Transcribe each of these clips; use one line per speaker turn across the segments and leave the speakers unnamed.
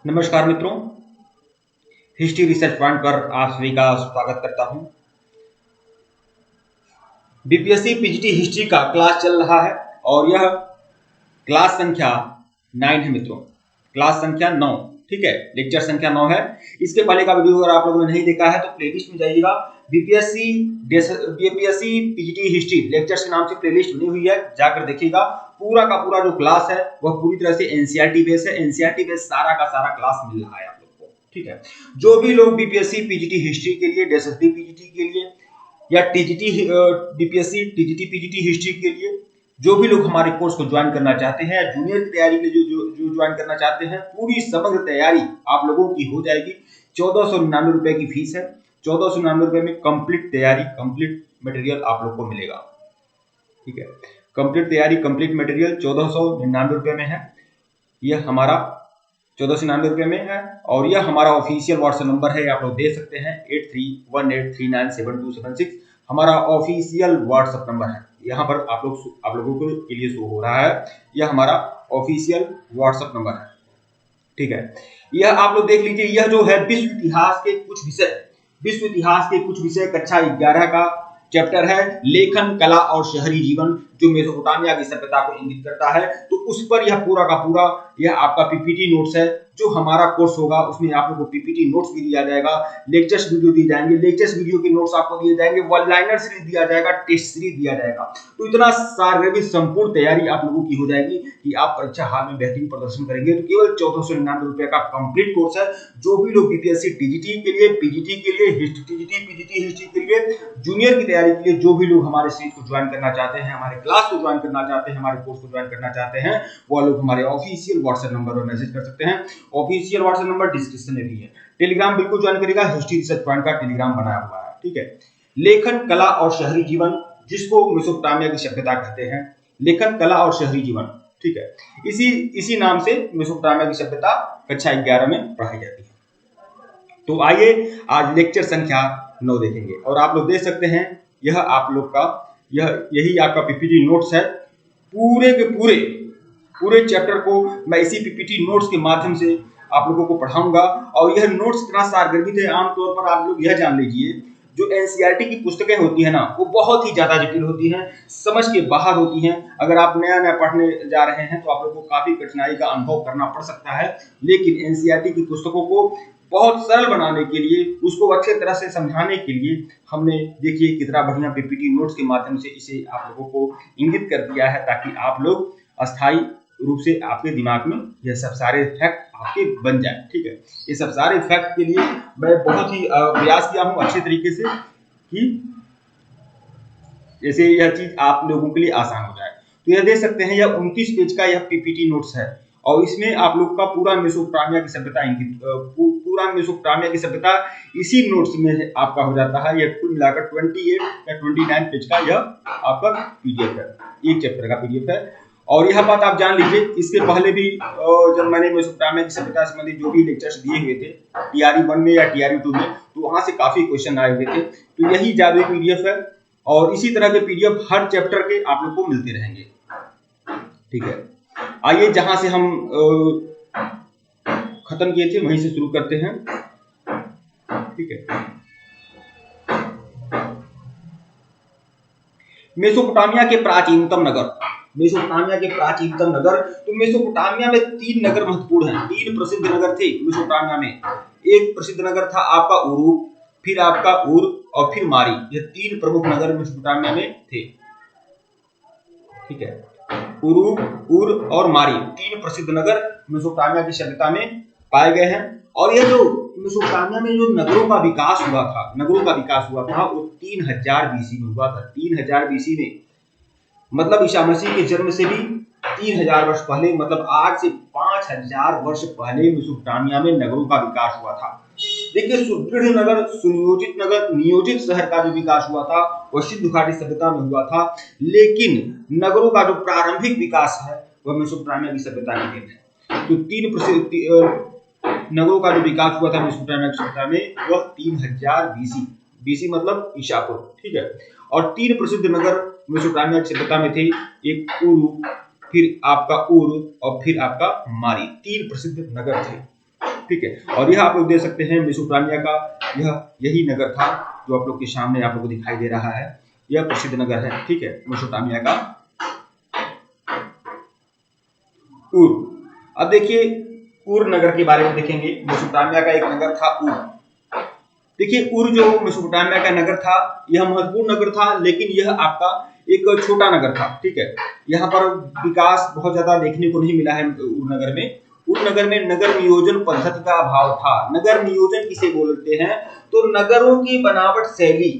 नमस्कार मित्रों, history research point पर आप सभी का स्वागत करता हूं। बीपीएससी पीजीटी हिस्ट्री का क्लास चल रहा है और यह क्लास संख्या 9 है मित्रों, क्लास संख्या 9। ठीक है, लेक्चर संख्या 9 है। इसके पहले का वीडियो अगर आप लोगों ने नहीं देखा है तो प्लेलिस्ट में जाइएगा। बीपीएससी पीजीटी हिस्ट्री लेक्चर्स के नाम से प्लेलिस्ट बनी हुई है, जाकर देखिएगा। पूरा का पूरा जो क्लास है वह पूरी तरह से एनसीईआरटी बेस है। एनसीईआरटी बेस सारा का सारा क्लास मिल रहा है आप लोग को। ठीक है, जो भी लोग बीपीएससी पीजीटी हिस्ट्री के लिए, एसएसबी पीजीटी के लिए या TGT BPSC TGT PGT history के लिए जो भी लोग हमारे कोर्स को ज्वाइन करना चाहते हैं, जूनियर की तैयारी के लिए जो ज्वाइन करना चाहते हैं, पूरी समग्र तैयारी आप लोगों की हो जाएगी। 1499 रुपए की फीस है। 1499 रुपए में कंप्लीट तैयारी, कंप्लीट मटेरियल आप लोग को मिलेगा। ठीक है, कंप्लीट तैयारी, कंप्लीट मटेरियल 1499 रुपए में है। यह हमारा 1499 रुपए में है और यह हमारा ऑफिशियल व्हाट्सएप नंबर है, आप लोग दे सकते हैं। 8318397276 हमारा ऑफिशियल व्हाट्सएप नंबर है। यहाँ पर आप लोगों के लिए शो हो रहा है, यह हमारा ऑफिशियल व्हाट्सएप नंबर है। ठीक है, यह आप लोग देख लीजिए। यह जो है विश्व इतिहास के कुछ विषय कक्षा 11 का चैप्टर है, लेखन कला और शहरी जीवन, जो मेसोपोटामिया की सभ्यता को इंगित करता है। तो उस पर यह पूरा का पूरा यह आपका पीपीटी नोट्स है। जो हमारा कोर्स होगा उसमें आप लोगों को पीपीटी नोट्स भी दिया जाएगा, लेक्चर्स वीडियो दिए जाएंगे, लेक्चर्स वीडियो के नोट्स आपको दिए जाएंगे, वन लाइनर सीरीज दिया जाएगा, टेस्ट सीरीज दिया जाएगा। तो इतना सार्वभौमिक संपूर्ण तैयारी आप लोगों की हो जाएगी कि आप परीक्षा हाल में बेहतरीन प्रदर्शन करेंगे। तो केवल 1499 रुपए का कंप्लीट कोर्स है। जो भी लोग बीपीएससी टीजीटी के लिए, पीजीटी के लिए, टीजीटी पीजीटी हिस्ट्री के लिए, जूनियर की तैयारी के लिए जो भी लोग हमारे सीरीज को ज्वाइन करना चाहते हैं, हमारे क्लास को ज्वाइन करना चाहते हैं, हमारे कोर्स को ज्वाइन करना चाहते हैं, वो लोग हमारे ऑफिशियल व्हाट्सएप नंबर पर मैसेज कर सकते हैं। ऑफिशियल व्हाट्सएप नंबर डिस्क्रिप्शन में भी है। टेलीग्राम बिल्कुल ज्वाइन करेगा, हिस्ट्री रिसर्च पॉइंट का टेलीग्राम बनाया हुआ है। ठीक है, लेखन कला और शहरी जीवन, जिसको मेसोपोटामिया की सभ्यता कहते हैं, लेखन कला और शहरी जीवन। ठीक है, इसी नाम से मेसोपोटामिया की सभ्यता कक्षा 11 में पढ़ाई जाती है। तो आइए आज लेक्चर संख्या 9 देखेंगे और आप लोग देख सकते हैं यह आप लोग का यही आपका पीपीटी नोट्स है। पूरे के पूरे चैप्टर को मैं इसी पीपीटी नोट्स के माध्यम से आप लोगों को पढ़ाऊंगा और यह नोट्स इतना सारगर्भित है। आमतौर पर आप लोग यह जान लीजिए, जो एनसीईआरटी की पुस्तकें होती है ना, वो बहुत ही ज्यादा जटिल होती हैं, समझ के बाहर होती हैं। अगर आप नया पढ़ने जा रहे हैं तो आप लोगों को काफी कठिनाई का अनुभव करना पड़ सकता है। लेकिन एनसीईआरटी की पुस्तकों को बहुत सरल बनाने के लिए, उसको अच्छे तरह से समझाने के लिए हमने देखिए कितना बढ़िया पीपीटी नोट्स के माध्यम से इसे आप लोगों को इंगित कर दिया है, ताकि आप लोग अस्थायी रूप से आपके दिमाग में यह सब सारे फैक्ट आपके बन जाए। ठीक है, ये सब सारे फैक्ट के लिए मैं बहुत ही प्रयास किया हूं अच्छे तरीके से कि जैसे यह चीज आप लोगों के लिए आसान हो जाए। तो यह देख सकते हैं, यह 29 पेज का यह पीपीटी नोट्स है और इसमें आप लोग का पूरा मेसोपोटामिया की सभ्यता पूरा मेसोपोटामिया की सभ्यता इसी नोट्स में आपका हो जाता है। यह कुल मिलाकर 28 या 29 पेज का यह आपका पीडीएफ है, एक चैप्टर का पीडीएफ है। और यह बात आप जान लीजिए, इसके पहले भी जब मैंने मेसोपोटामिया की सभ्यता संबंधी जो भी लेक्चर्स दिए हुए थे टीआरई 1 में या टीआरई 2 में, तो वहां से काफी क्वेश्चन आए हुए थे। तो यही जादुई पीडीएफ है और इसी तरह के पीडीएफ हर चैप्टर के आप लोग को मिलते रहेंगे। ठीक है, आइए जहां से हम खत्म किए थे वहीं से शुरू करते हैं। ठीक है, मेसोपोटामिया के प्राचीनतम नगर, तो मेसोपोटामिया में 3 नगर महत्वपूर्ण हैं, 3 प्रसिद्ध नगर थे मेसोपोटामिया में। एक प्रसिद्ध नगर था आपका उरूक, फिर आपका उर और फिर मारी। ये 3 प्रमुख नगर मेसोपोटामिया में थे। ठीक है, उरूक, उर और मारी 3 प्रसिद्ध नगर मेसोपोटामिया की सभ्यता में पाए गए हैं। और यह जो मेसोपोटामिया में जो नगरों का विकास हुआ था वो 3000 बीसी में हुआ था। 3000 बीसी में मतलब ईसा मसीह के जन्म से भी 3000 वर्ष पहले, मतलब आज से 5000 वर्ष पहले मेसोपोटामिया में नगरों का विकास हुआ था। देखिए, सुदृढ़ नगर, सुनियोजित नगर, नियोजित शहर का जो विकास हुआ था वह सिंधु घाटी सभ्यता में हुआ था। लेकिन नगरों का जो प्रारंभिक विकास है वह मेसोपोटामिया की सभ्यता की देन है। तो 3 प्रसिद्ध नगरों का जो विकास हुआ था मेसोपोटामिया की सभ्यता में वह 3000 बीसी मतलब ईसा पूर्व। ठीक है, और 3 प्रसिद्ध नगर मेसोपोटामिया की सभ्यता में थे, एक उरू, फिर आपका उर और फिर आपका मारी। 3 प्रसिद्ध नगर थे। ठीक है। और यह आप लोग देख सकते हैं मेसोपोटामिया का यही नगर था जो आप लोग के सामने आप लोग को दिखाई दे रहा है। यह प्रसिद्ध नगर है, ठीक है, मेसोपोटामिया का उर। अब देखिए उर नगर के बारे में देखेंगे। मेसोपोटामिया का एक नगर था उर। देखिए उर जो मेसोपोटामिया का नगर था, यह महत्वपूर्ण नगर था, लेकिन यह आपका एक छोटा नगर था, ठीक है। यहाँ पर विकास बहुत ज्यादा देखने को नहीं मिला है उर नगर में। उर नगर में नगर नियोजन पद्धति का अभाव था। नगर नियोजन किसे बोलते हैं? तो नगरों की बनावट शैली,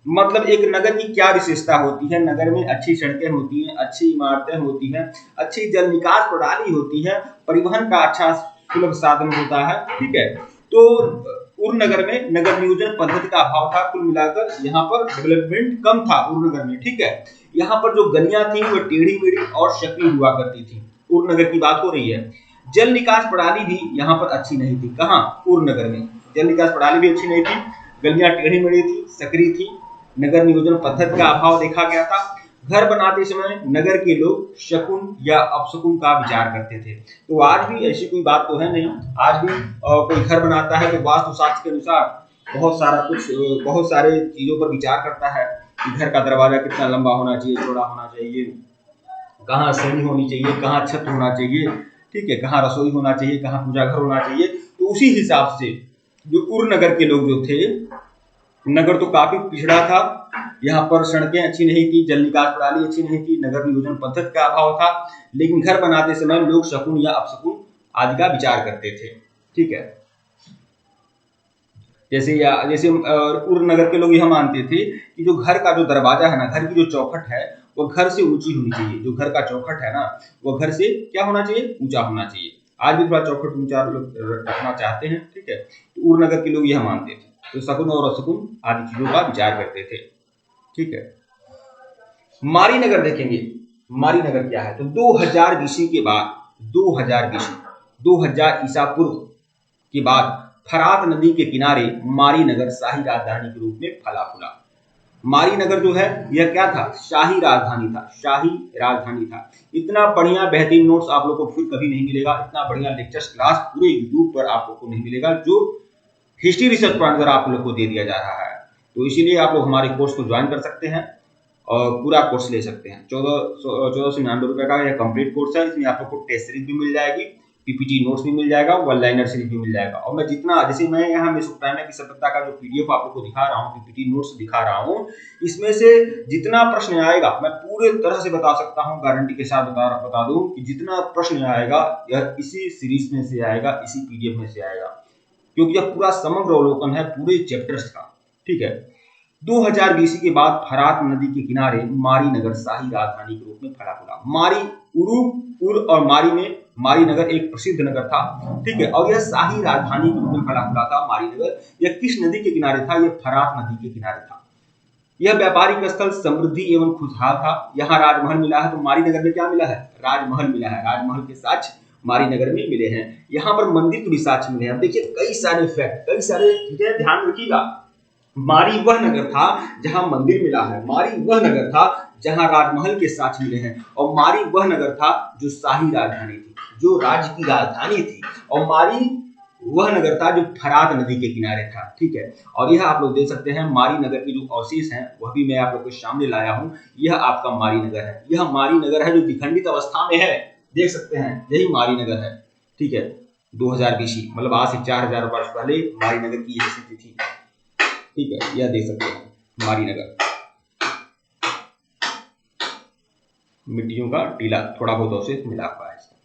मतलब एक नगर की क्या विशेषता होती है। नगर में अच्छी सड़कें होती हैं, अच्छी इमारतें होती हैं, अच्छी जल निकास प्रणाली होती है, परिवहन का अच्छा सुलभ साधन होता है, ठीक है। तो उर नगर में नगर नियोजन पद्धति का अभाव था। कुल मिलाकर यहाँ पर डेवलपमेंट कम था उर नगर में, ठीक है। यहाँ पर जो गलियां थी वो टेढ़ी मेढ़ी और सकरी हुआ करती थी। उर नगर की बात हो रही है। जल निकास प्रणाली भी यहाँ पर अच्छी नहीं थी। कहाँ? उर नगर में जल निकास प्रणाली भी अच्छी नहीं थी, गलियां टेढ़ी मेढ़ी थी, सकरी थी, नगर नियोजन पद्धति का अभाव देखा गया था। घर बनाते समय नगर के लोग शकुन या अपशकुन का विचार करते थे। तो आज भी ऐसी कोई बात तो है नहीं। आज भी कोई घर बनाता है तो वास्तुशास्त्र के अनुसार बहुत सारे चीजों पर विचार करता है कि घर का दरवाजा कितना लंबा होना चाहिए, चौड़ा होना चाहिए, कहाँ सीढ़ी होनी चाहिए, कहाँ छत होना चाहिए, ठीक है, कहाँ रसोई होना चाहिए, कहाँ पूजा घर होना चाहिए। तो उसी हिसाब से जो उर नगर के लोग जो थे, नगर तो काफी पिछड़ा था, यहाँ पर सड़कें अच्छी नहीं थी, जल निकास प्रणाली अच्छी नहीं थी, नगर नियोजन पद्धति का अभाव था, लेकिन घर बनाते समय लोग शकुन या अपशकुन आदि का विचार करते थे, ठीक है। जैसे उर नगर के लोग यह मानते थे कि जो घर का जो दरवाजा है ना, घर की जो चौखट है वो घर से ऊंची होनी चाहिए। जो घर का चौखट है ना वो घर से क्या होना चाहिए? ऊंचा होना चाहिए। आज भी थोड़ा चौखट ऊंचा लोग रखना चाहते हैं, ठीक है। तो उर नगर के लोग यह मानते थे, तो शकुन और अपशकुन आदि चीजों का विचार करते थे, ठीक है। मारी नगर देखेंगे। मारी नगर क्या है? तो 2000 बीसी के बाद 2000 ईसा पूर्व के बाद फरात नदी के किनारे मारी नगर शाही राजधानी के रूप में फला फूला। मारी नगर जो है यह क्या था? शाही राजधानी था, शाही राजधानी था। इतना बढ़िया बेहतरीन नोट्स आप लोग को फिर कभी नहीं मिलेगा, इतना बढ़िया लेक्चर्स क्लास पूरे यूट्यूब पर आप लोग को नहीं मिलेगा जो हिस्ट्री रिसर्च पॉइंट आप लोग को दे दिया जा रहा है। तो इसीलिए आप लोग हमारे कोर्स को ज्वाइन कर सकते हैं और पूरा कोर्स ले सकते हैं। 1499 रुपए का यह कंप्लीट कोर्स है। इसमें आप लोग को टेस्ट सीरीज भी मिल जाएगी, पीपीटी नोट्स भी मिल जाएगा, वन लाइनर सीरीज भी मिल जाएगा। और मैं जैसे मैं यहाँ मेसोपोटामिया की सभ्यता का जो पीडीएफ आप लोग को दिखा रहा हूँ, पीपीटी नोट्स दिखा रहा हूँ, इसमें से जितना प्रश्न आएगा मैं पूरे तरह से बता सकता हूँ, गारंटी के साथ बता दूं कि जितना प्रश्न आएगा यह इसी सीरीज में से आएगा, इसी पीडीएफ में से आएगा, क्योंकि यह पूरा समग्र अवलोकन है पूरे चैप्टर्स का, ठीक है। 2000 बीसी के बाद फरात नदी के किनारे मारी नगर शाही राजधानी के रूप में फला फूला। मारी उर और मारी में मारी नगर एक प्रसिद्ध नगर था, ठीक है, और यह शाही राजधानी के रूप में फला फूला था। मारी नगर यह किस नदी के किनारे था? यह फरात नदी के किनारे था। यह व्यापारिक स्थल समृद्धि एवं खुशहाल था। यहाँ राजमहल मिला है, तो मारी नगर में क्या मिला है? राजमहल मिला है। राजमहल के साक्ष्य मारी नगर में मिले हैं। यहाँ पर मंदिर के भी साक्ष्य मिले हैं। देखिए कई सारे फैक्ट, कई सारे चीजें ध्यान रखिएगा। मारी वह नगर था जहां मंदिर मिला है, मारी वह नगर था जहां राजमहल के साक्ष्य मिले हैं, और मारी वह नगर था जो शाही राजधानी थी, जो राज्य की राजधानी थी, और मारी वह नगर था जो फरात नदी के किनारे था, ठीक है। और यह आप लोग देख सकते हैं मारी नगर की जो अवशेष हैं वह भी मैं आप लोग के सामने लाया हूं। यह आपका मारी नगर है, यह मारी नगर है जो विखंडित अवस्था में है, देख सकते हैं, यही मारी नगर है, ठीक है। 2000 बीसी मतलब आज से 4000 वर्ष पहले मारी नगर की यह स्थिति थी, ठीक है। यह देख सकते हैं मारी नगर, मिट्टियों का टीला, थोड़ा बहुत अवशेष मिला हुआ है इसका,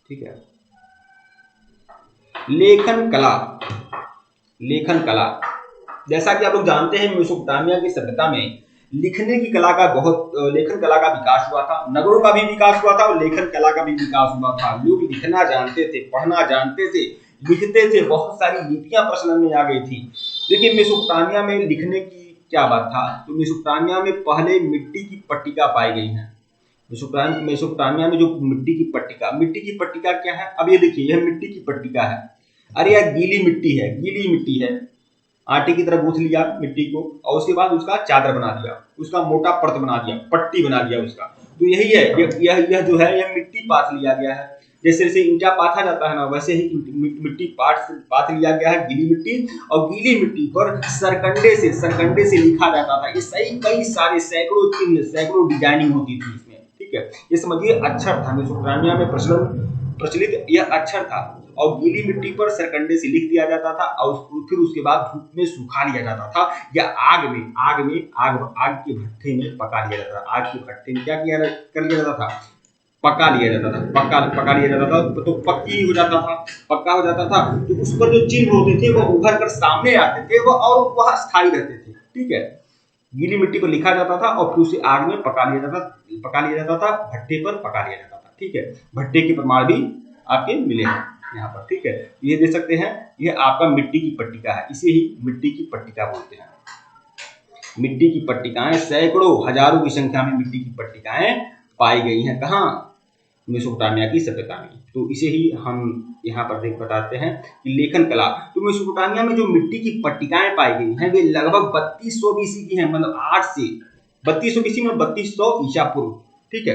ठीक है। लेखन कला। लेखन कला जैसा कि आप लोग जानते हैं मेसोपोटामिया की सभ्यता में लिखने की कला का लेखन कला का विकास हुआ था। नगरों का भी विकास हुआ था और लेखन कला का भी विकास हुआ था। लोग लिखना जानते थे, पढ़ना जानते थे, लिखते थे, बहुत सारी लिपियां प्रचलन में आ गई थी। लेकिन मेसोपोटामिया में लिखने की क्या बात था? तो मेसोपोटामिया में पहले मिट्टी की पट्टिका पाई गई है। मेसोपोटामिया में जो मिट्टी की पट्टिका क्या है? अब ये देखिए, यह मिट्टी की पट्टिका है। अरे यार गीली मिट्टी है, आटे की तरह गूंथ लिया मिट्टी को और उसके बाद उसका चादर बना दिया, उसका मोटा परत बना दिया, पट्टी बना दिया उसका। तो यही है, यह जो है यह मिट्टी पाथ लिया गया है। जैसे जैसे ईंटा पाथा जाता है ना, वैसे ही मिट्टी पाथ लिया गया है, गीली मिट्टी, और गीली मिट्टी पर सरकंडे से लिखा जाता था। ये सही कई सारे सैकड़ों चिन्ह, सैकड़ों डिजाइनिंग होती थी इसमें, ठीक है। ये समझिए अक्षर था, मेसोपोटामिया में प्रचलित यह अक्षर था, और गीली मिट्टी पर सरकंडे से लिख दिया जाता था, और फिर उसके बाद धूप में सुखा लिया जाता था, या आग के भट्ठे में पका लिया जाता था। आग के भट्ठे में क्या कर लिया जाता था? पका लिया जाता था। पका लिया जाता था तो पक्की हो जाता था, पक्का हो जाता था, तो उस पर जो चिन्ह होते थे वो उभर कर सामने आते थे, वो और वह स्थायी रहते थे, ठीक है। गीली मिट्टी पर लिखा जाता था और फिर उसे आग में पका लिया जाता था, भट्टे पर पका लिया जाता था, ठीक है। भट्टे के प्रमाण भी आपके मिले हैं यहाँ पर, ठीक है। ये देख सकते हैं, ये आपका मिट्टी की पट्टिका है, इसे ही मिट्टी की पट्टिका बोलते हैं। मिट्टी की पट्टिकाएं सैकड़ों हजारों की संख्या में मिट्टी की पट्टिकाएं पाई गई हैं। कहाँ? मेसोपोटामिया की सभ्यता में। तो इसे ही हम यहाँ पर बताते हैं कि लेखन कला। तो मेसोपोटामिया में जो मिट्टी की पट्टिकाएं पाई गई हैं वे लगभग 3200 बीसी की हैं, मतलब 8 से 3200 बीसी में 3200 ईसा पूर्व, ठीक है।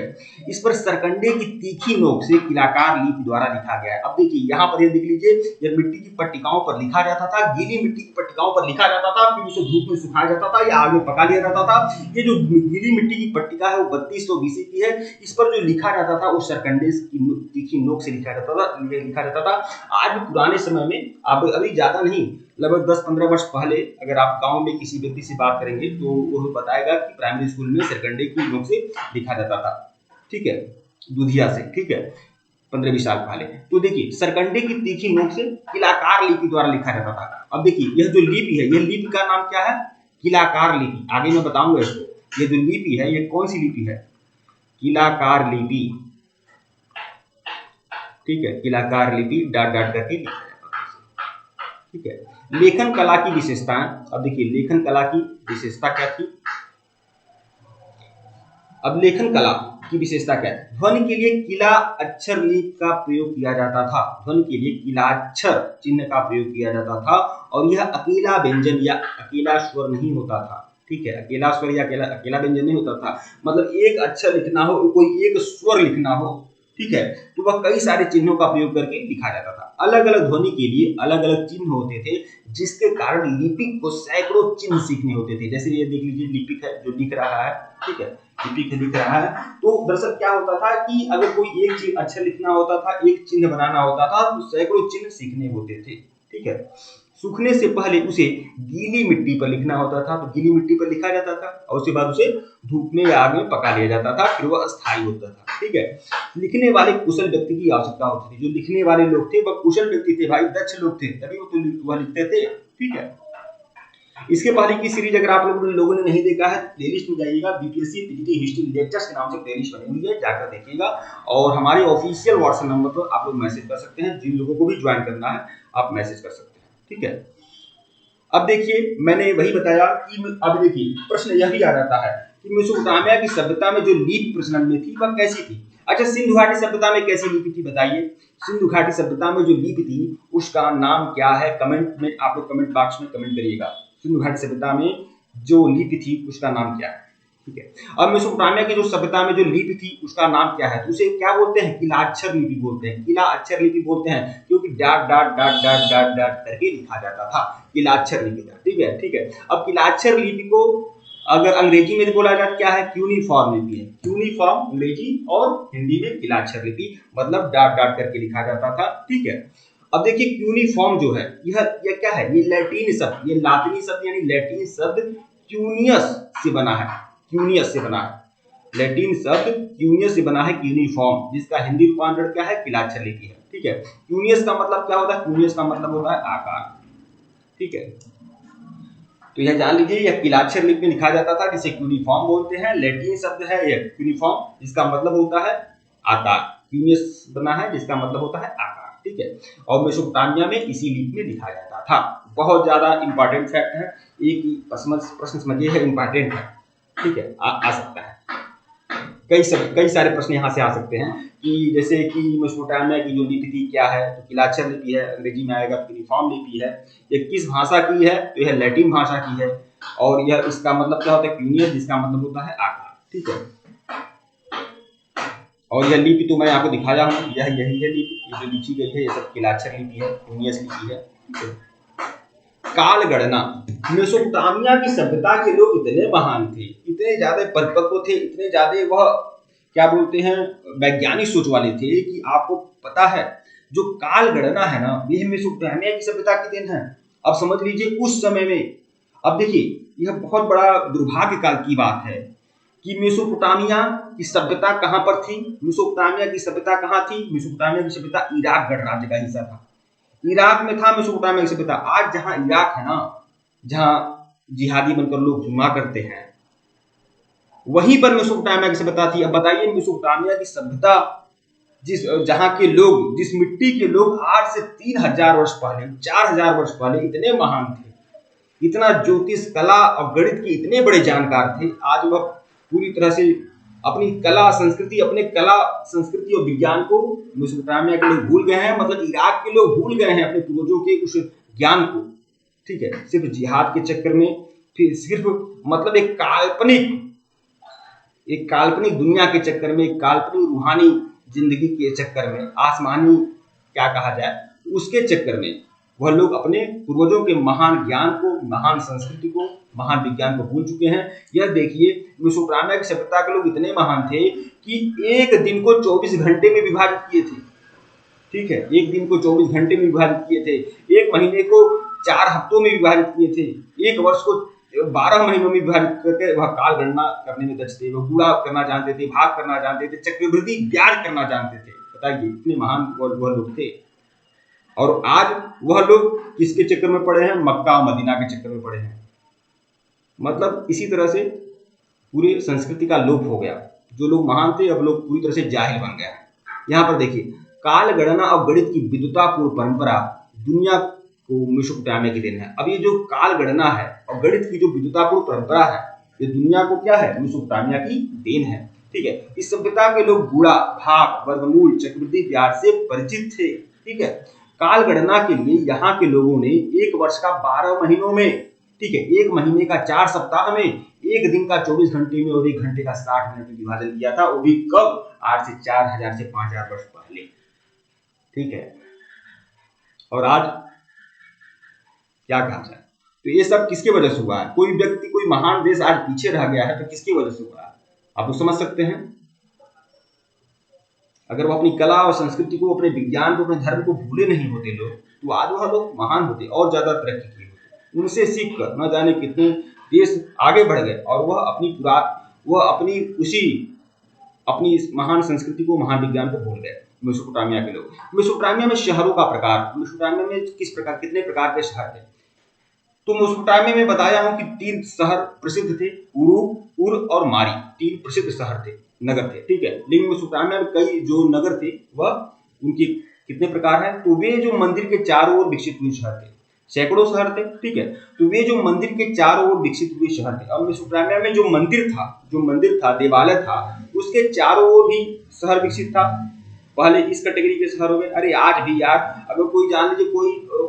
इस पर सरकंडे की तीखी नोक से किलाकार लिपि द्वारा लिखा गया है। अब देखिए यहाँ पर ये देख लीजिए, ये मिट्टी की पट्टिकाओं पर लिखा जाता था, गीली मिट्टी की पट्टिकाओं पर लिखा जाता था, फिर उसे धूप में सुखाया जाता था या आग में पका लिया जाता था। ये जो गीली मिट्टी की पट्टिका है वो 3200 बीसी की है। इस पर जो लिखा जाता था वो सरकंडे की तीखी नोक से लिखा जाता था। आज भी पुराने समय में, अब अभी ज्यादा नहीं, लगभग 10-15 वर्ष पहले अगर आप गांव में किसी व्यक्ति से बात करेंगे तो वो बताएगा कि प्राइमरी स्कूल में सरकंडे की नोक से लिखा जाता था, ठीक है, दुधिया से, ठीक है, 15-20 साल पहले। तो देखिए सरकंडे की तीखी नोक से किलाकार लिपि द्वारा लिखा जाता था। अब देखिए यह जो लिपि है, यह लिपि का नाम क्या है? किलाकार लिपि। आगे मैं बताऊंगा इसको। ये जो लिपि है ये कौन सी लिपि है? किलाकार लिपि, ठीक है। किलाकार लिपि डाट डाट करके लिखा जाता था, ठीक है। लेखन कला की विशेषताएं। अब देखिए लेखन कला की विशेषता क्या थी? अब लेखन कला की विशेषता क्या है? ध्वनि के लिए किला अक्षर लिपि का प्रयोग किया जाता था। ध्वनि के लिए किला अक्षर चिन्ह का प्रयोग किया जाता था, और यह अकेला व्यंजन या अकेला स्वर नहीं होता था, ठीक है। अकेला स्वर या अकेला व्यंजन नहीं होता था, मतलब एक अक्षर लिखना हो, कोई एक स्वर लिखना हो, ठीक है, तो वह कई सारे चिन्हों का प्रयोग करके लिखा जाता था। अलग अलग ध्वनि के लिए अलग अलग चिन्ह होते थे, जिसके कारण लिपिक को सैकड़ों चिन्ह सीखने होते थे। जैसे ये देख लीजिए, लिपिक है जो लिख रहा है, ठीक है, लिपिक लिख रहा है, तो दरअसल क्या होता था कि अगर कोई एक चीज अक्षर लिखना होता था, एक चिन्ह बनाना होता था, तो सैकड़ों चिन्ह सीखने होते थे, ठीक है। सूखने से पहले उसे गीली मिट्टी पर लिखना होता था, तो गीली मिट्टी पर लिखा जाता था, और उसके बाद उसे धूप में या आग में पका लिया जाता था, फिर वह अस्थायी होता था, ठीक है। लिखने वाले कुशल व्यक्ति की आवश्यकता होती थी। जो लिखने वाले लोग थे वह कुशल व्यक्ति थे भाई, दक्ष लोग थे, तभी वह लिखते थे, ठीक है। इसके पहले की सीरीज अगर आप लोगों ने नहीं देखा है, प्लेलिस्ट में जाइएगा, बीपीएससी पीजीटी हिस्ट्री लेक्चर्स के नाम से प्लेलिस्ट बनी हुई है, जाकर देखिएगा। और हमारे ऑफिशियल व्हाट्सएप नंबर पर आप लोग मैसेज कर सकते हैं, जिन लोगों को भी ज्वाइन करना है आप मैसेज कर सकते हैं, ठीक है। अब देखिए मैंने वही बताया कि अब देखिए प्रश्न यह भी आ जाता है कि मेसोपोटामिया की सभ्यता में जो लिपि प्रचलन में थी वह कैसी थी? अच्छा, सिंधु घाटी सभ्यता में कैसी लिपि थी बताइए? सिंधु घाटी सभ्यता में जो लिपि थी उसका नाम क्या है? कमेंट में आप लोग कमेंट बॉक्स में कमेंट करिएगा। सिंधु घाटी सभ्यता में जो लिपि थी उसका नाम क्या है, ठीक है। अब मेसोपोटामिया की जो सभ्यता में जो लिपि थी उसका नाम क्या है? तो उसे क्या बोलते हैं? किलाक्षर लिपि बोलते हैं। किला अक्षर लिपि बोलते हैं क्योंकि dot dot dot dot dot dot करके लिखा जाता था, किलाक्षर लिपि था, ठीक है, ठीक है। अब किलाक्षर लिपि को अगर अंग्रेजी में बोला जाए क्या है? क्यूनिफॉर्म लिपि है। क्यूनिफॉर्म अंग्रेजी और हिंदी में किलाक्षर लिपि, मतलब डाट डाट करके लिखा जाता था, ठीक है। अब देखिए क्यूनिफॉर्म जो है यह क्या है? ये लैटिन शब्द, ये लातिनी शब्द यानी लैटिन शब्द क्यूनियस से बना है, क्यूनियस से बना है। लैटिन शब्द क्यूनियस से बना है, क्यूनिफॉर्म, जिसका हिंदी रूपांतरण क्या है? किलाक्षर लिपि है, ठीक है। क्यूनियस का मतलब क्या होता है? क्यूनियस का मतलब होता है आकार, ठीक है। तो यह जान लीजिए, यह किलाक्षर लिपि में लिखा जाता था, जिसे क्यूनिफॉर्म बोलते हैं। लैटिन शब्द है यह क्यूनिफॉर्म, जिसका मतलब होता है आकार। क्यूनियस बना है जिसका मतलब होता है आकार, ठीक है। और मेसोपोटामिया में इसी लिपि में लिखा जाता था। बहुत ज्यादा इंपॉर्टेंट फैक्ट है, एक ही प्रश्न समझिए है, इंपॉर्टेंट है, ठीक है, आ सकता है। कई सारे प्रश्न यहाँ से आ सकते हैं कि जैसे कि मेसोपोटामिया की जो लिपि थी क्या है? तो किलाक्षर लिपि है, अंग्रेजी में आएगा क्यूनिफॉर्म लिपि है। ये किस भाषा की है? तो यह लैटिन भाषा की है, और यह इसका मतलब क्या होता है? क्यूनियस, जिसका मतलब होता है आकार, ठीक है। और यह लिपि तो मैं आपको दिखाया हूँ, यह यही है लिपि, ये जो लिखी गई है ये सब किलाक्षर लिपि है, पुनियस लिपि है। काल गणना, मेसोपोटामिया की सभ्यता के लोग इतने महान थे, इतने ज्यादा परिपक्व थे, इतने ज्यादा वह क्या बोलते हैं वैज्ञानिक सोच वाले थे कि आपको पता है जो काल गणना है ना, ये मेसोपोटामिया की सभ्यता की देन है। अब समझ लीजिए उस समय में, अब देखिए यह बहुत बड़ा दुर्भाग्य काल की बात है कि मेसोपोटामिया की सभ्यता कहां पर थी। मेसोपोटामिया की सभ्यता कहां थी? मेसोपोटामिया की सभ्यता इराक गणराज्य का हिस्सा था, इराक में था मेसोपोटामिया की सभ्यता। आज जहां इराक है ना, जहां जिहादी बनकर लोग घुमा करते हैं, वहीं पर मेसोपोटामिया की सभ्यता थी। अब बताइए मेसोपोटामिया की सभ्यता, जिस जहां के लोग, जिस मिट्टी के लोग आज से 3000 वर्ष पहले, 4000 वर्ष पहले इतने महान थे, इतना ज्योतिष कला और गणित के इतने बड़े जानकार थे, आज वह पूरी तरह से अपनी कला संस्कृति, अपने कला संस्कृति और विज्ञान को मेसोपोटामिया के लोग भूल गए हैं। मतलब इराक के लोग भूल गए हैं अपने पूर्वजों के उस ज्ञान को, ठीक है, सिर्फ जिहाद के चक्कर में, फिर सिर्फ मतलब एक काल्पनिक दुनिया के चक्कर में, एक काल्पनिक रूहानी जिंदगी के चक्कर में, आसमानी क्या कहा जाए उसके चक्कर में वह लोग अपने पूर्वजों के महान ज्ञान को, महान संस्कृति को, महान विज्ञान को भूल चुके हैं। यह देखिए मेसोपोटामिया की सभ्यता के लोग इतने महान थे कि एक दिन को 24 घंटे में विभाजित किए थे, ठीक है, एक दिन को 24 घंटे में विभाजित किए थे, एक महीने को 4 हफ्तों में विभाजित किए थे, एक वर्ष को 12 महीनों में विभाजित करके वह काल गणना करने में दक्ष थे, वह गुणा करना जानते थे, भाग करना जानते थे, चक्रवृद्धि ब्याज करना जानते थे। बताइए इतने महान वह लोग थे। और आज वह लोग किसके चक्कर में पड़े हैं? मक्का और मदीना के चक्कर में पड़े हैं। मतलब इसी तरह से पूरी संस्कृति का लोप हो गया। जो लोग महान थे अब लोग पूरी तरह से जाहिल बन गए हैं। यहाँ पर देखिए काल गणना और गणित की विद्वतापूर्ण परंपरा दुनिया को मेसोपोटामिया की देन है। अब ये जो काल गणना है और गणित की जो विद्वतापूर्ण परंपरा है, ये दुनिया को क्या है? मेसोपोटामिया की देन है, ठीक है। इस सभ्यता के लोग गुणा, भाग, वर्गमूल, चक्रवृद्धि ब्याज से परिचित थे, ठीक है। काल गणना के लिए यहाँ के लोगों ने एक वर्ष का 12 महीनों में, ठीक है, एक महीने का 4 सप्ताह में, एक दिन का 24 घंटे में और एक घंटे का 60 मिनट में विभाजन किया था। वो भी कब? आज से 4000 से 5000 वर्ष पहले, ठीक है। और आज क्या कहा जाए, तो ये सब किसकी वजह से हुआ है? कोई व्यक्ति, कोई महान देश आज पीछे रह गया है तो किसकी वजह से हुआ है? आप लोग समझ सकते हैं। अगर वो अपनी कला और संस्कृति को, अपने विज्ञान को, अपने धर्म को भूले नहीं होते लोग, तो आज वह लोग महान होते और ज्यादा तरक्की किए होते। उनसे सीख कर न जाने कितने देश आगे बढ़ गए और वह अपनी इस महान संस्कृति को, महान विज्ञान को भूल गए मेसोपोटामिया के लोग। मेसोपोटामिया में शहरों का प्रकार, मेसोपोटामिया में कितने प्रकार के शहर थे? तो मेसोपोटामिया में बताया हूं कि 3 शहर प्रसिद्ध थे, उर और मारी, 3 प्रसिद्ध शहर थे, नगर थे, ठीक है। लेकिन मेसोपोटामिया में कई जो नगर थे वह उनके कितने प्रकार हैं? तो वे जो मंदिर के चारों ओर विकसित हुए शहर थे, सैकड़ों शहर थे, ठीक है। तो वे जो मंदिर के चारों ओर विकसित हुए शहर थे। अब मेसोपोटामिया में जो मंदिर था, देवालय था, उसके चारों ओर भी शहर विकसित था। पहले इस कैटेगरी के शहर हो गए। अरे आज भी यार, अगर कोई जान लीजिए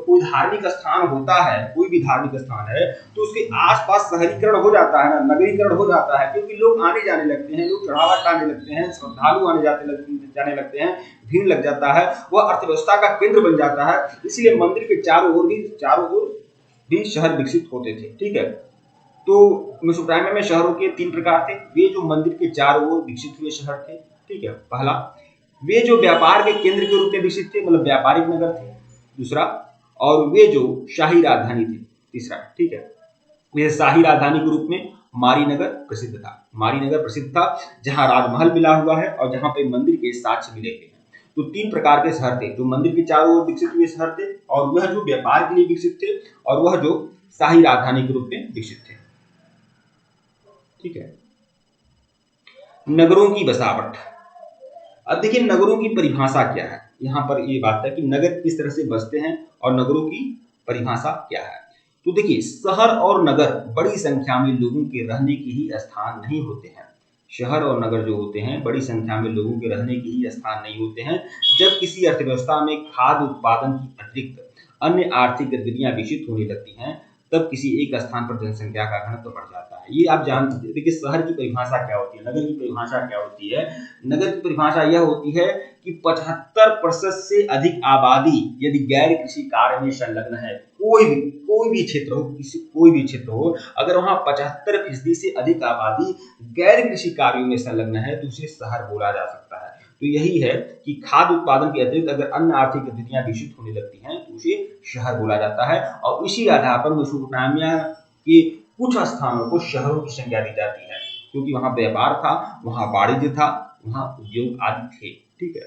कोई धार्मिक स्थान होता है, कोई भी धार्मिक स्थान है, तो उसके आसपास शहरीकरण हो जाता है ना, नगरीकरण हो जाता है, क्योंकि लोग आने जाने लगते हैं, लोग चढ़ावा चढ़ाने लगते हैं, श्रद्धालु जाने लगते हैं, भीड़ लग जाता है, वह अर्थव्यवस्था का केंद्र बन जाता है। इसलिए मंदिर के चारों ओर भी शहर विकसित होते थे, ठीक है। तो मेसोपोटामिया में शहरों के 3 प्रकार थे। वे जो मंदिर के चारों ओर विकसित हुए शहर थे, ठीक है, पहला। वे जो व्यापार के केंद्र के रूप में विकसित थे, मतलब व्यापारिक नगर थे, दूसरा। और वे जो शाही राजधानी थी, तीसरा, ठीक है। वे शाही राजधानी के रूप में मारी नगर प्रसिद्ध था। मारी नगर प्रसिद्ध था जहां राजमहल मिला हुआ है और जहां पे मंदिर के साक्ष्य मिले हुए हैं। तो 3 प्रकार के शहर थे, जो मंदिर के चारों ओर विकसित हुए शहर थे, और वह जो व्यापार के लिए विकसित थे, और वह जो शाही राजधानी के रूप में विकसित थे, ठीक है। नगरों की बसावट। अब देखिए नगरों की परिभाषा क्या है। यहाँ पर ये बात है कि नगर किस तरह से बसते हैं और नगरों की परिभाषा क्या है। तो देखिए शहर और नगर बड़ी संख्या में लोगों के रहने के ही स्थान नहीं होते हैं। शहर और नगर जो होते हैं बड़ी संख्या में लोगों के रहने के ही स्थान नहीं होते हैं। जब किसी अर्थव्यवस्था में खाद्य उत्पादन की अतिरिक्त अन्य आर्थिक गतिविधियां विकसित होने लगती हैं, तब किसी एक स्थान पर जनसंख्या का घनत्व बढ़ जाता है। ये आप जान देखिए, शहर की परिभाषा क्या होती है, नगर की परिभाषा क्या होती है। नगर की परिभाषा यह होती है कि 75% से अधिक आबादी यदि गैर कृषि कार्य में संलग्न है, कोई भी क्षेत्र हो, कोई भी क्षेत्र हो, अगर वहां 75% से अधिक आबादी गैर कृषि कार्यों में संलग्न है तो उसे शहर बोला जा सकता है। तो यही है कि खाद्य उत्पादन के अतिरिक्त अगर अन्य आर्थिक गतिविधियां विकसित होने लगती हैं तो उसे शहर बोला जाता है। और इसी आधार पर मेसोपोटामिया के कुछ स्थानों को शहरों की संज्ञा दी जाती है, क्योंकि वहां व्यापार था, वहां वाणिज्य था, वहां उद्योग आदि थे। ठीक है।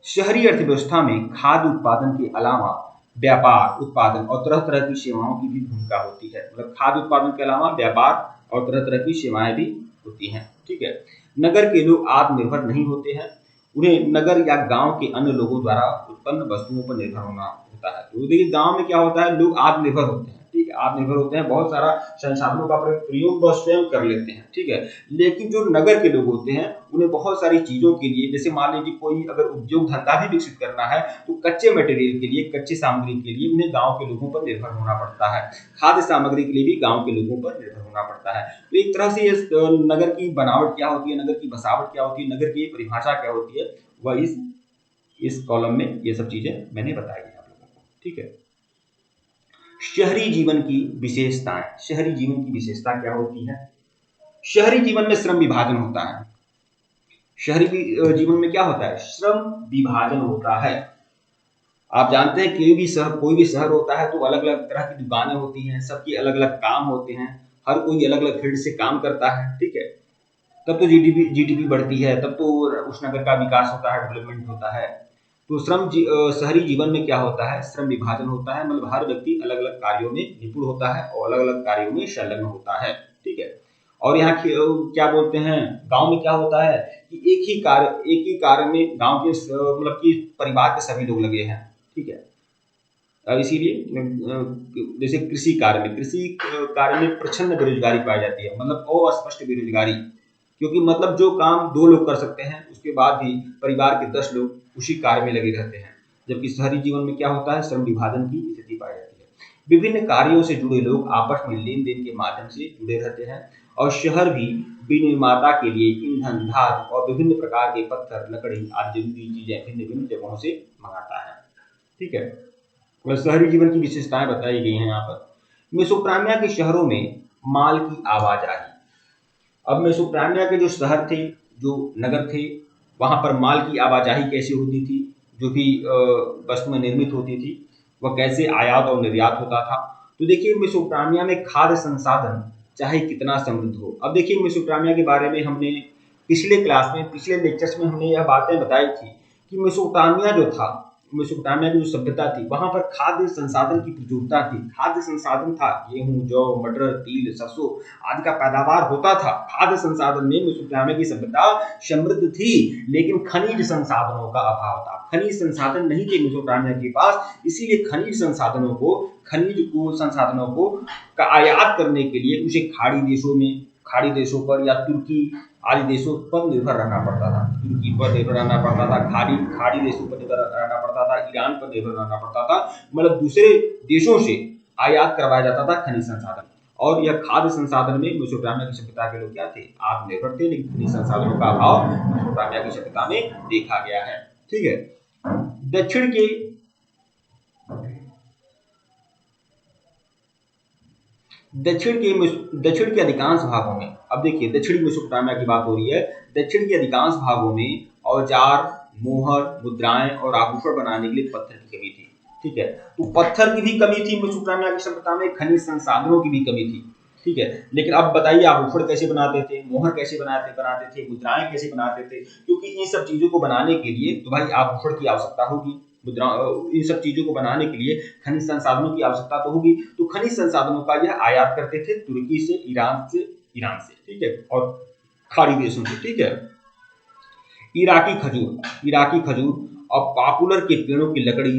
शहरी अर्थव्यवस्था में खाद्य उत्पादन के अलावा व्यापार, उत्पादन और तरह तरह की सेवाओं की भी भूमिका होती है। मतलब खाद्य उत्पादन के अलावा व्यापार और तरह तरह की सेवाएं भी होती हैं। ठीक है। नगर के लोग आत्मनिर्भर नहीं होते हैं, उन्हें नगर या गांव के अन्य लोगों द्वारा उत्पन्न वस्तुओं पर निर्भर होना होता है। तो देखिए, गांव में क्या होता है, लोग आत्मनिर्भर होते हैं। ठीक है, आत्मनिर्भर होते हैं, बहुत सारा संसाधनों का प्रयोग वह स्वयं कर लेते हैं। ठीक है। लेकिन जो नगर के लोग होते हैं उन्हें बहुत सारी चीजों के लिए, जैसे मान लीजिए कोई अगर उद्योग धंधा भी विकसित करना है तो कच्चे मटेरियल के लिए, कच्ची सामग्री के लिए उन्हें गांव के लोगों पर निर्भर होना पड़ता है। खाद्य सामग्री के लिए भी गांव के लोगों पर निर्भर होना पड़ता है। तो एक तरह से नगर की बनावट क्या होती है, नगर की बसावट क्या होती है, नगर की परिभाषा क्या होती है, वह इस कॉलम में ये सब चीजें मैंने बताई है आप लोगों को। ठीक है। शहरी जीवन की विशेषताएं। शहरी जीवन की विशेषता क्या होती है? शहरी जीवन में श्रम विभाजन होता है। शहरी जीवन में क्या होता है? श्रम विभाजन होता है। आप जानते हैं कोई भी शहर होता है तो अलग अलग तरह की दुकानें होती हैं, सबके अलग अलग काम होते हैं, हर कोई अलग अलग फील्ड से काम करता है। ठीक है। तब तो जीडीपी बढ़ती है, तब तो उस नगर का विकास होता है, डेवलपमेंट होता है। तो शहरी जीवन में क्या होता है? श्रम विभाजन होता है, मतलब हर व्यक्ति अलग अलग कार्यों में निपुण होता है और अलग अलग कार्यों में संलग्न होता है। ठीक है। और यहाँ क्या बोलते हैं, गांव में क्या होता है कि एक ही कार्य में गांव के मतलब कि परिवार के सभी लोग लगे हैं। ठीक है। अब इसीलिए जैसे कृषि कार्य में प्रचंड बेरोजगारी पाई जाती है, मतलब अस्पष्ट बेरोजगारी, क्योंकि मतलब जो काम 2 लोग कर सकते हैं उसके बाद भी परिवार के 10 लोग उसी कार्य में लगे रहते हैं। जबकि शहरी जीवन में क्या होता है? श्रम विभाजन की स्थिति पाई जाती है। विभिन्न कार्यों से जुड़े लोग आपस में लेन देन के माध्यम से जुड़े रहते हैं और शहर भी विनिर्माता के लिए ईंधन, धातु और विभिन्न प्रकार के पत्थर, लकड़ी आदि जरूरी चीजें भिन्न भिन्न जगहों से मंगाता है। ठीक है। और शहरी जीवन की विशेषताएं बताई गई हैं यहाँ पर। मेसोपोटामिया के शहरों में माल की आवाजाही। अब मेसोपोटामिया के जो शहर थे, जो नगर थे, वहां पर माल की आवाजाही कैसे होती थी, जो भी वस्तु में निर्मित होती थी, वह कैसे आयात और निर्यात होता था। तो देखिए, मेसोपोटामिया में खाद्य संसाधन चाहे कितना समृद्ध हो। अब देखिए, मेसोपोटामिया के बारे में हमने पिछले लेक्चर्स में हमने यह बातें बताई थी कि मेसोपोटामिया की जो सभ्यता थी वहां पर खाद्य संसाधन की प्रचुरता थी। खाद्य संसाधन था, गेहूं, जौ, मटर, तिल, सरसों आदि का पैदावार होता था। खाद्य संसाधन में मेसोपोटामिया की सभ्यता समृद्ध थी, लेकिन खनिज संसाधनों का अभाव था। खनिज संसाधन नहीं थे मेसोपोटामिया के पास, इसीलिए खनिज संसाधनों को का आयात करने के लिए उसे खाड़ी देशों पर या तुर्की आदि देशों पर निर्भर रहना पड़ता था। तुर्की पर निर्भर रहना पड़ता था, खाड़ी देशों पर निर्भर रहना पड़ता था, ईरान पर निर्भर रहना पड़ता था। मतलब दूसरे देशों से आयात करवाया जाता था खनिज संसाधन। और यह खाद्य संसाधन में मेसोपोटामिया की सभ्यता के लोग क्या थे? आत्मनिर्भर थे, लेकिन खनिज संसाधनों का अभाव मेसोपोटामिया की सभ्यता में देखा गया है। ठीक है। दक्षिण के अधिकांश भागों में, अब देखिए दक्षिणी मेसोपोटामिया की बात हो रही है, दक्षिण के अधिकांश भागों में औजार, मोहर, मुद्राएं और आभूषण बनाने के लिए पत्थर की कमी थी। ठीक है। तो पत्थर की भी कमी थी मेसोपोटामिया की सभ्यता में, खनिज संसाधनों की भी कमी थी। ठीक है। लेकिन अब बताइए, आभूषण कैसे बनाते थे, मोहर कैसे बनाते थे, मुद्राएं कैसे बनाते थे? क्योंकि इन सब चीजों को बनाने के लिए तो भाई आभूषण की आवश्यकता होगी, इन सब चीजों को बनाने के लिए खनिज संसाधनों की आवश्यकता तो होगी। तो खनिज संसाधनों का यह आयात करते थे तुर्की से, ईरान से। ठीक है। और खाड़ी देशों से। ठीक है। इराकी खजूर और पॉपुलर के पेड़ों की लकड़ी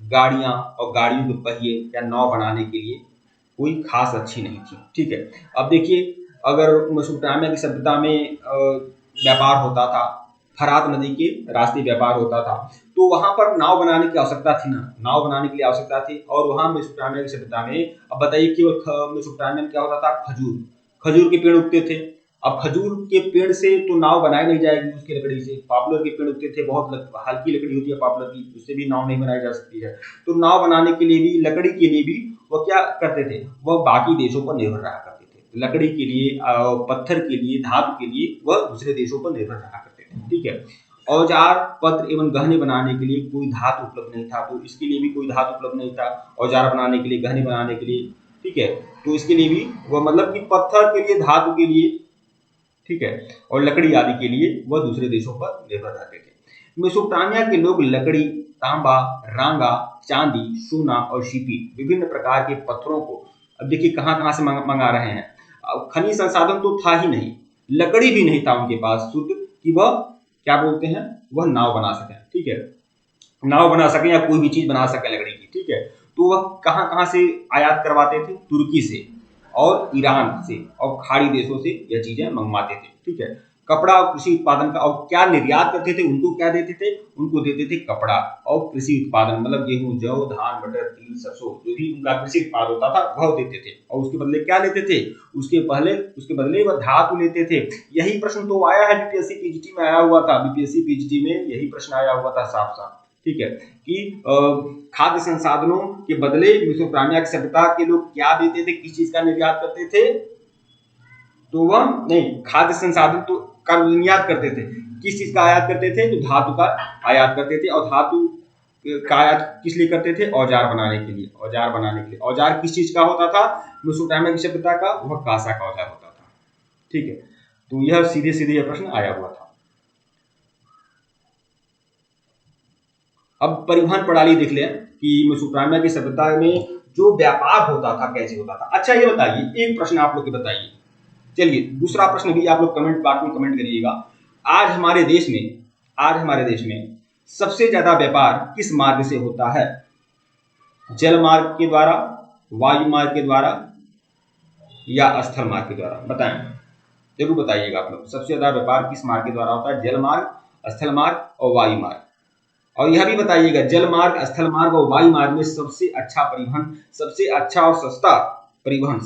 गाड़ियां और गाड़ियों के पहिए या नाव बनाने के लिए कोई खास अच्छी नहीं थी। ठीक है। अब देखिए, अगर मेसोपोटामिया की सभ्यता में व्यापार होता था, फरात नदी के रास्ते व्यापार होता था। तो वहां पर नाव बनाने की आवश्यकता थी ना, नाव बनाने के लिए आवश्यकता थी। और वहां मेसोपोटामिया की सभ्यता में, अब बताइए, केवल मेसोपोटामिया में क्या होता था, खजूर, खजूर के पेड़ उगते थे। अब खजूर के पेड़ से तो नाव बनाई नहीं जाएगी, उसकी लकड़ी से। पॉपुलर के पेड़ उगते थे, बहुत हल्की लकड़ी होती है पॉपुलर की, उससे भी नाव नहीं बनाई जा सकती है। तो नाव बनाने के लिए भी, लकड़ी के लिए भी वो क्या करते थे, वह बाकी देशों पर निर्भर रहा करते थे। लकड़ी के लिए, पत्थर के लिए, धातु के लिए वह दूसरे देशों पर निर्भर रहा करते थे। ठीक है। औजार, पत्र एवं गहने बनाने के लिए कोई धातु उपलब्ध नहीं था, तो इसके लिए भी कोई धातु उपलब्ध नहीं था। औजार बनाने के लिए, गहने बनाने के लिए, ठीक है, तो इसके लिए भी वह, मतलब कि पत्थर के लिए, धातु के लिए, ठीक है, और लकड़ी आदि के लिए वह दूसरे देशों पर निर्भर रहते थे। मेसोपोटामिया के लोग लकड़ी, तांबा, रांगा, चांदी, सोना और सीपी, विभिन्न प्रकार के पत्थरों को, अब देखिए कहाँ कहाँ से मंगा रहे हैं। अब खनिज संसाधन तो था ही नहीं, लकड़ी भी नहीं था उनके पास शुद्ध, कि वह क्या बोलते हैं, वह नाव बना सके। ठीक है, नाव बना सके या कोई भी चीज बना सके लकड़ी की। ठीक है, तो वह कहाँ कहाँ से आयात करवाते थे, तुर्की से और ईरान से और खाड़ी देशों से यह चीजें मंगवाते थे। ठीक है, कपड़ा और कृषि उत्पादन का, और क्या निर्यात करते थे, उनको क्या देते थे, उनको देते थे कपड़ा और कृषि उत्पादन, मतलब गेहूं, जौ, धान, मटर, तिल, सरसों, जो भी उनका कृषि उत्पाद होता था वह देते थे। और उसके बदले क्या लेते थे, उसके बदले वह धातु लेते थे। यही प्रश्न तो आया है बीपीएससी पीजीटी में, आया हुआ था, बीपीएससी पीजीटी में यही प्रश्न आया हुआ था साफ साफ। ठीक है, कि खाद्य संसाधनों के बदले मेसोपोटामिया की सभ्यता के लोग क्या देते थे, किस चीज का निर्यात करते थे, तो वह नहीं, खाद्य संसाधन तो का निर्यात करते थे, किस चीज का आयात करते थे, तो धातु का आयात करते थे। और धातु का आयात किस लिए करते थे, औजार बनाने के लिए, औजार बनाने के लिए। औजार किस चीज का होता था मेसोपोटामिया की सभ्यता का, वह कांसा का औजार होता था। ठीक है, तो यह सीधे सीधे यह प्रश्न आया हुआ था। अब परिवहन प्रणाली देख लें कि मेसोपोटामिया की सभ्यता में जो व्यापार होता था कैसे होता था। अच्छा ये बताइए, एक प्रश्न आप लोग बताइए, चलिए दूसरा प्रश्न भी आप लोग कमेंट बॉक्स में कमेंट करिएगा। आज हमारे देश में सबसे ज्यादा व्यापार किस मार्ग से होता है, जल मार्ग के द्वारा, वायु मार्ग के द्वारा या स्थल मार्ग के द्वारा, बताएं, जरूर बताइएगा आप लोग। सबसे ज्यादा व्यापार किस मार्ग के द्वारा होता है, जल मार्ग, स्थल मार्ग और वायु मार्ग। और यह भी बताइएगा, जल मार्ग, स्थल मार्ग और वायु मार्ग में सबसे अच्छा परिवहन, सबसे अच्छा और सस्ता परिवहन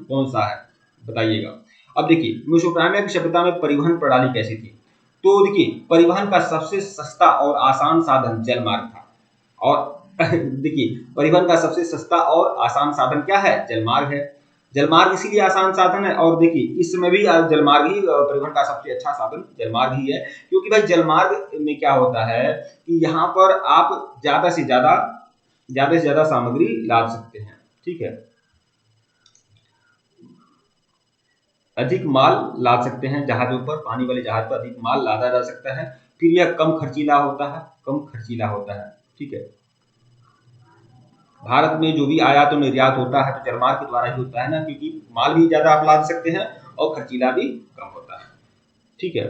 कौन सा है, बताइएगा। अब देखिए मेसोपोटामिया की सभ्यता में परिवहन प्रणाली कैसी थी, तो देखिए परिवहन का सबसे सस्ता और आसान साधन जल मार्ग था। और देखिए परिवहन का सबसे सस्ता और आसान साधन क्या है, जलमार्ग है। जलमार्ग इसीलिए आसान साधन है, और देखिए इस समय भी जलमार्ग ही परिवहन का सबसे अच्छा साधन जलमार्ग ही है। क्योंकि भाई जलमार्ग में क्या होता है कि यहाँ पर आप ज्यादा से ज्यादा सामग्री लाद सकते हैं। ठीक है, अधिक माल लाद सकते हैं, जहाजों पर, पानी वाले जहाज पर अधिक माल लादा जा सकता है। फिर यह कम खर्चीला होता है। ठीक है, भारत में जो भी आयात और निर्यात होता है तो जलमार्ग के द्वारा ही होता है ना, क्योंकि माल भी ज्यादा आप लाद सकते हैं और खर्चीला भी कम होता है। ठीक है,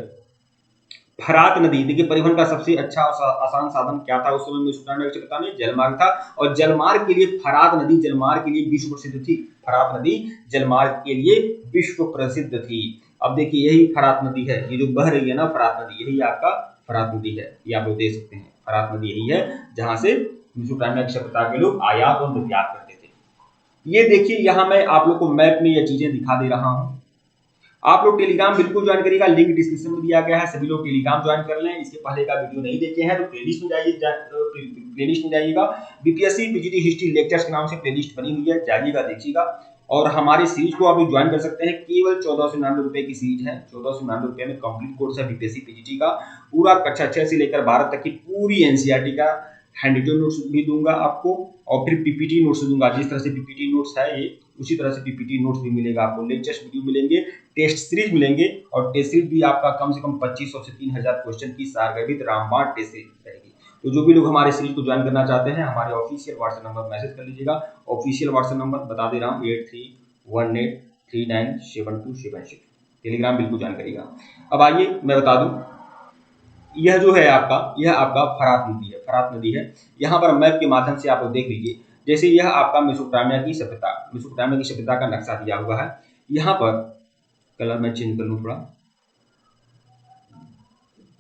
फरात नदी, देखिए परिवहन का सबसे अच्छा और आसान साधन क्या था उस समय मेसोपोटामिया की सभ्यता में, जलमार्ग था। और जलमार्ग के लिए फरात नदी जलमार्ग के लिए विश्व प्रसिद्ध थी। फरात नदी जलमार्ग के लिए विश्व प्रसिद्ध थी। अब देखिए यही फरात नदी है, ये जो बह रही है ना फरात नदी, यही आपका फरात नदी है, ये आप लोग देख सकते हैं। फरात नदी यही है जहां से मेसोपोटामिया की सभ्यता के लोग आयात और निर्यात करते थे। ये देखिए यहाँ मैं आप लोग को मैप में ये चीजें दिखा दे रहा हूँ। आप लोग टेलीग्राम बिल्कुल ज्वाइन करिएगा, लिंक डिस्क्रिप्शन में दिया गया है, सभी लोग टेलीग्राम ज्वाइन कर लें। इसके पहले का वीडियो नहीं देखे हैं तो प्लेलिस्ट में जाइएगा। बीपीएससी पीजीटी हिस्ट्री लेक्चर्स के नाम से प्लेलिस्ट बनी हुई है, जाइएगा देखिएगा। और हमारे सीरीज को आप ज्वाइन कर सकते हैं, केवल 1499 रुपए की सीरीज है। 1499 रुपए में कंप्लीट कोर्स है बीपीएससी पीजीटी का, पूरा कक्षा 6 से लेकर 12 तक की पूरी एनसीईआरटी का हैंडरिटन नोट्स भी दूंगा आपको, और फिर पीपीटी नोट्स दूंगा। जिस तरह से पीपीटी नोट्स है ये, उसी तरह से पीपीटी नोट्स भी मिलेगा आपको, लेक्चर्स वीडियो मिलेंगे, टेस्ट सीरीज मिलेंगे। और टेस्ट सीरीज भी आपका कम से कम 2500 से 3000 क्वेश्चन की सारगर्भित रामबाण टेस्ट सीरीज रहेगी। तो जो भी लोग हमारे सीरीज को ज्वाइन करना चाहते हैं, हमारे ऑफिशियल व्हाट्सएप नंबर मैसेज कर लीजिएगा। ऑफिशियल व्हाट्सएप नंबर बता दे रहा हूँ, 8318397276। टेलीग्राम बिल्कुल ज्वाइन करिएगा। अब आइए मैं बता दूं, यह जो है यह आपका फरात नदी है। यहाँ पर मैप के माध्यम से आप लोग देख लीजिए, जैसे यह आपका मेसोपोटामिया की सभ्यता का नक्शा दिया हुआ है। यहाँ पर कलर मैं चेंज कर लूँ थोड़ा,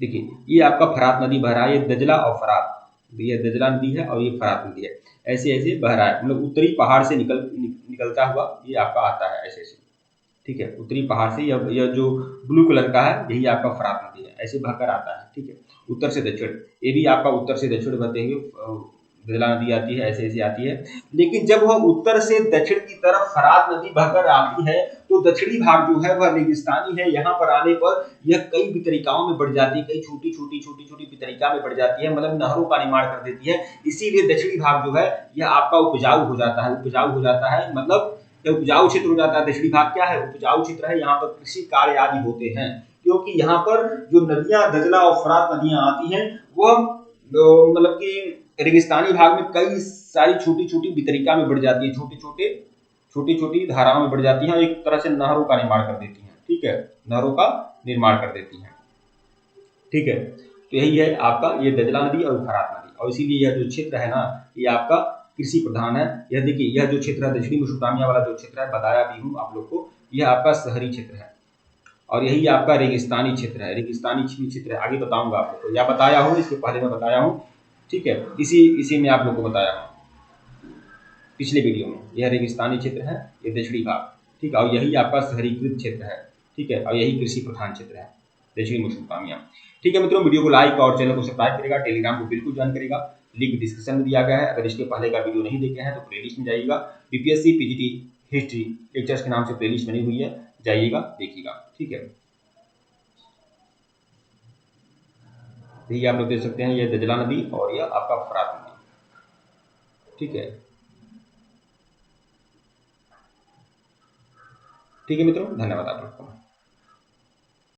देखिए ये आपका फरात नदी बह रहा है, ये दजला और फरात, ये दजला नदी है और ये फरात नदी है, ऐसे ऐसे बह रहा है, मतलब उत्तरी पहाड़ से निकलता हुआ ये आपका आता है ऐसे ऐसे, ठीक है, उत्तरी पहाड़ से यह जो ब्लू कलर का है यही आपका फरात नदी है, ऐसे बहकर आता है, ठीक है, उत्तर से दक्षिण, ये भी आपका उत्तर से दक्षिण बहते हुए दजला नदी आती है, ऐसे ऐसे आती है। लेकिन जब वह उत्तर से दक्षिण की तरफ फरात नदी बहकर आती है तो दक्षिणी भाग जो है वह रेगिस्तानी है, यहाँ पर आने पर यह कई वितरिकाओं में बढ़ जाती है, कई छोटी छोटी वितरिका में बढ़ जाती है, मतलब नहरों का निर्माण कर देती है, इसीलिए दक्षिणी भाग जो है यह आपका उपजाऊ हो जाता है, उपजाऊ हो जाता है, मतलब जब उपजाऊ क्षेत्र हो जाता है, दक्षिणी भाग क्या है, उपजाऊ क्षेत्र है, यहाँ पर कृषि कार्य आदि होते हैं, क्योंकि यहाँ पर जो नदियां दजला और फरात नदियां आती हैं वह मतलब कि रेगिस्तानी भाग में कई सारी छोटी छोटी वितरिका में बढ़ जाती है, छोटी छोटी धाराओं में बढ़ जाती हैं और एक तरह से नहरों का निर्माण कर देती हैं, ठीक है, नहरों का निर्माण कर देती हैं, ठीक है। तो यही है आपका ये दजला नदी और फरात नदी, और इसीलिए यह जो क्षेत्र है ना ये आपका कृषि प्रधान है। यह देखिए यह जो क्षेत्र है दक्षिणी मेसोपोटामिया वाला जो क्षेत्र है, बताया भी हूँ आप लोग को, यह आपका शहरी क्षेत्र है और यही आपका रेगिस्तानी क्षेत्र है, रेगिस्तानी क्षेत्र है, आगे बताऊंगा आप लोग को, या बताया हूँ इसके पहले मैं बताया हूँ, ठीक है, इसी में आप लोग को बताया हूँ पिछले वीडियो में। यह रेगिस्तानी क्षेत्र है, ये दक्षिणी भाग, ठीक है, और यही आपका शहरीकृत क्षेत्र है, ठीक है, और यही कृषि प्रधान क्षेत्र है दक्षिणी मेसोपोटामिया, ठीक है मित्रों। वीडियो को लाइक और चैनल को सब्सक्राइब करेगा, टेलीग्राम को बिल्कुल ज्वाइन करेगा, लिंक डिस्क्रिप्शन में दिया गया है, अगर इसके पहले का वीडियो नहीं देखे हैं तो प्लेलिस्ट में जाइएगा, बीपीएससी पीजीटी हिस्ट्री लेक्चर्स के नाम से प्लेलिस्ट बनी हुई है, जाइएगा देखिएगा, ठीक है। यही आप लोग देख सकते हैं, ये दजला नदी और यह आपका फरात नदी, ठीक है, ठीक है मित्रों, धन्यवाद आप लोग को।